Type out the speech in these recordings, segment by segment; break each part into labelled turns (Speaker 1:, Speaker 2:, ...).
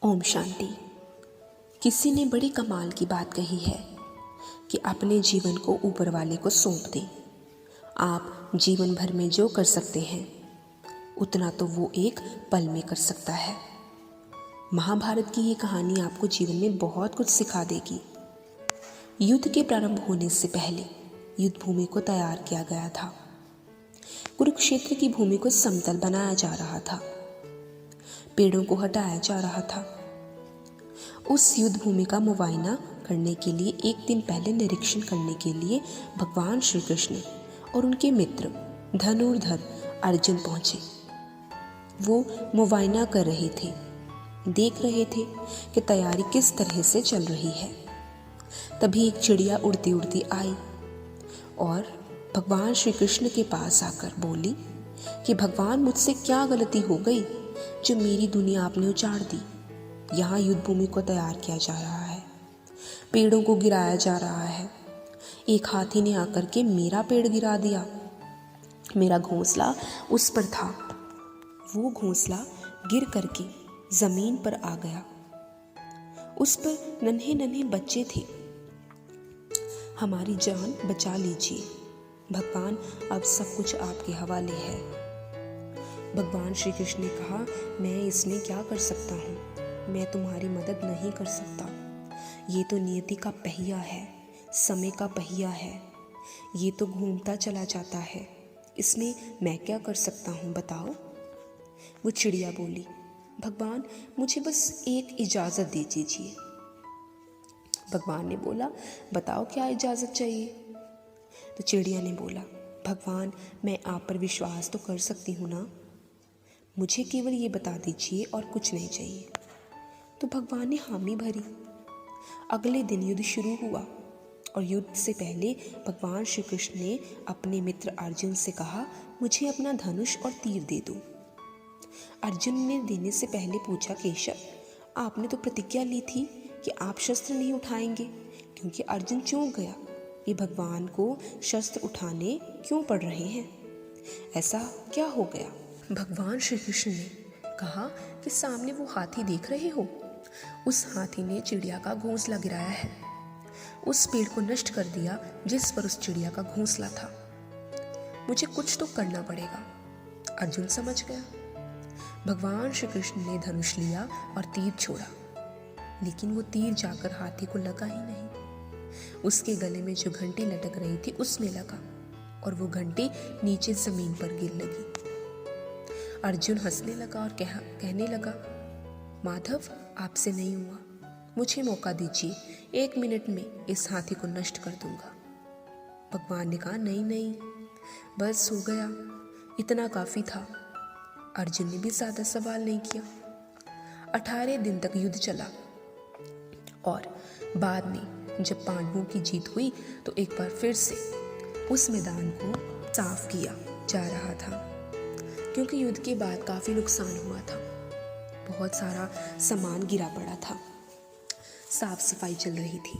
Speaker 1: ओम शांति। किसी ने बड़ी कमाल की बात कही है कि अपने जीवन को ऊपर वाले को सौंप दें। आप जीवन भर में जो कर सकते हैं उतना तो वो एक पल में कर सकता है। महाभारत की ये कहानी आपको जीवन में बहुत कुछ सिखा देगी। युद्ध के प्रारंभ होने से पहले युद्ध भूमि को तैयार किया गया था। कुरुक्षेत्र की भूमि को समतल बनाया जा रहा था। पेड़ों को हटाया जा रहा था। उस युद्ध भूमि का मुआयना करने के लिए एक दिन पहले निरीक्षण करने के लिए भगवान श्री कृष्ण और उनके मित्र धनुर्धर अर्जुन पहुंचे। वो मुआयना कर रहे थे, देख रहे थे कि तैयारी किस तरह से चल रही है। तभी एक चिड़िया उड़ती उड़ती आई और भगवान श्री कृष्ण के पास आकर बोली कि भगवान, मुझसे क्या गलती हो गई जो मेरी दुनिया आपने उजाड़ दी। यहाँ युद्ध भूमि को तैयार किया जा रहा है, पेड़ों को गिराया जा रहा है। एक हाथी ने आकर के मेरा पेड़ गिरा दिया। मेरा घोंसला उस पर था, वो घोंसला गिर करके जमीन पर आ गया। उस पर नन्हे नन्हे बच्चे थे। हमारी जान बचा लीजिए भगवान, अब सब कुछ आपके हवाले है। भगवान श्री कृष्ण ने कहा, मैं इसमें क्या कर सकता हूँ, मैं तुम्हारी मदद नहीं कर सकता। ये तो नियति का पहिया है, समय का पहिया है, ये तो घूमता चला जाता है, इसमें मैं क्या कर सकता हूँ बताओ। वो चिड़िया बोली, भगवान मुझे बस एक इजाज़त दे दीजिए। भगवान ने बोला, बताओ क्या इजाज़त चाहिए। तो चिड़िया ने बोला, भगवान मैं आप पर विश्वास तो कर सकती हूँ ना, मुझे केवल ये बता दीजिए और कुछ नहीं चाहिए। तो भगवान ने हामी भरी। अगले दिन युद्ध शुरू हुआ और युद्ध से पहले भगवान श्री कृष्ण ने अपने मित्र अर्जुन से कहा, मुझे अपना धनुष और तीर दे दो। अर्जुन ने देने से पहले पूछा, केशव आपने तो प्रतिज्ञा ली थी कि आप शस्त्र नहीं उठाएंगे। क्योंकि अर्जुन चौंक गया, ये भगवान को शस्त्र उठाने क्यों पड़ रहे हैं, ऐसा क्या हो गया। भगवान श्री कृष्ण ने कहा कि सामने वो हाथी देख रहे हो, उस हाथी ने चिड़िया का घोंसला गिराया है, उस पेड़ को नष्ट कर दिया जिस पर उस चिड़िया का घोंसला था। मुझे कुछ तो करना पड़ेगा। अर्जुन समझ गया। भगवान श्री कृष्ण ने धनुष लिया और तीर छोड़ा, लेकिन वो तीर जाकर हाथी को लगा ही नहीं। उसके गले में जो घंटी लटक रही थी उसमें लगा और वो घंटी नीचे जमीन पर गिर लगी। अर्जुन हंसने लगा और कहने लगा, माधव आपसे नहीं हुआ, मुझे मौका दीजिए, 1 मिनट में इस हाथी को नष्ट कर दूंगा। भगवान ने कहा, नहीं नहीं, बस हो गया, इतना काफी था। अर्जुन ने भी ज्यादा सवाल नहीं किया। 18 दिन तक युद्ध चला और बाद में जब पांडवों की जीत हुई तो एक बार फिर से उस मैदान को साफ किया जा रहा था, क्योंकि युद्ध के बाद काफी नुकसान हुआ था, बहुत सारा सामान गिरा पड़ा था, साफ सफाई चल रही थी।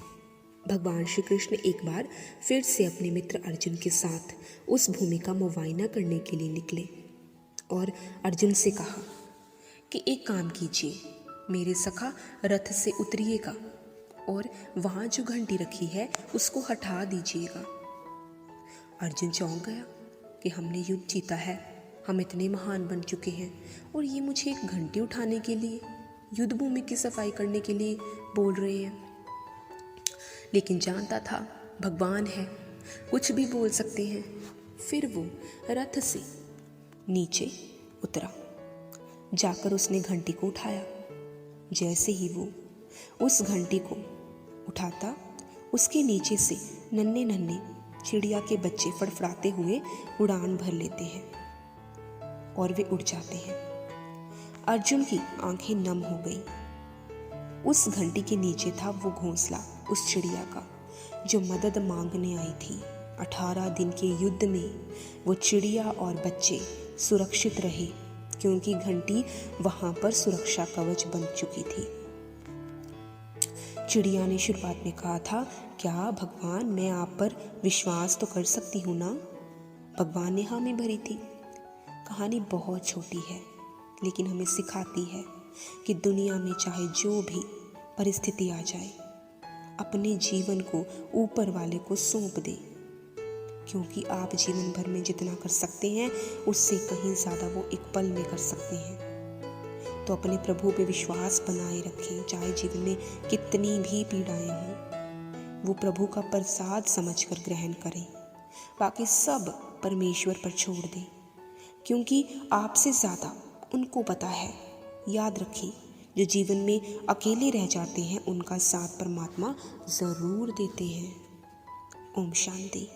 Speaker 1: भगवान श्री कृष्ण एक बार फिर से अपने मित्र अर्जुन के साथ उस भूमि का मुआयना करने के लिए निकले और अर्जुन से कहा कि एक काम कीजिए, मेरे सखा रथ से उतरिएगा और वहां जो घंटी रखी है उसको हटा दीजिएगा। अर्जुन चौंक गया कि हमने युद्ध जीता है, हम इतने महान बन चुके हैं और ये मुझे एक घंटी उठाने के लिए, युद्ध भूमि की सफाई करने के लिए बोल रहे हैं। लेकिन जानता था भगवान है, कुछ भी बोल सकते हैं। फिर वो रथ से नीचे उतरा, जाकर उसने घंटी को उठाया। जैसे ही वो उस घंटी को उठाता, उसके नीचे से नन्हे नन्हे चिड़िया के बच्चे फड़फड़ाते हुए उड़ान भर लेते हैं और वे उड़ जाते हैं। अर्जुन की आंखें नम हो गई। उस घंटी के नीचे था वो घोंसला उस चिड़िया का जो मदद मांगने आई थी। 18 दिन के युद्ध में वो चिड़िया और बच्चे सुरक्षित रहे, क्योंकि घंटी वहां पर सुरक्षा कवच बन चुकी थी। चिड़िया ने शुरुआत में कहा था, क्या भगवान मैं आप पर विश्वास तो कर सकती हूँ ना। भगवान ने हामी भरी थी। कहानी बहुत छोटी है लेकिन हमें सिखाती है कि दुनिया में चाहे जो भी परिस्थिति आ जाए, अपने जीवन को ऊपर वाले को सौंप दें, क्योंकि आप जीवन भर में जितना कर सकते हैं उससे कहीं ज़्यादा वो एक पल में कर सकते हैं। तो अपने प्रभु पे विश्वास बनाए रखें, चाहे जीवन में कितनी भी पीड़ाएं हों, वो प्रभु का प्रसाद समझकर ग्रहण करें, बाकी सब परमेश्वर पर छोड़ दें, क्योंकि आपसे ज़्यादा उनको पता है। याद रखें, जो जीवन में अकेले रह जाते हैं उनका साथ परमात्मा ज़रूर देते हैं। ओम शांति।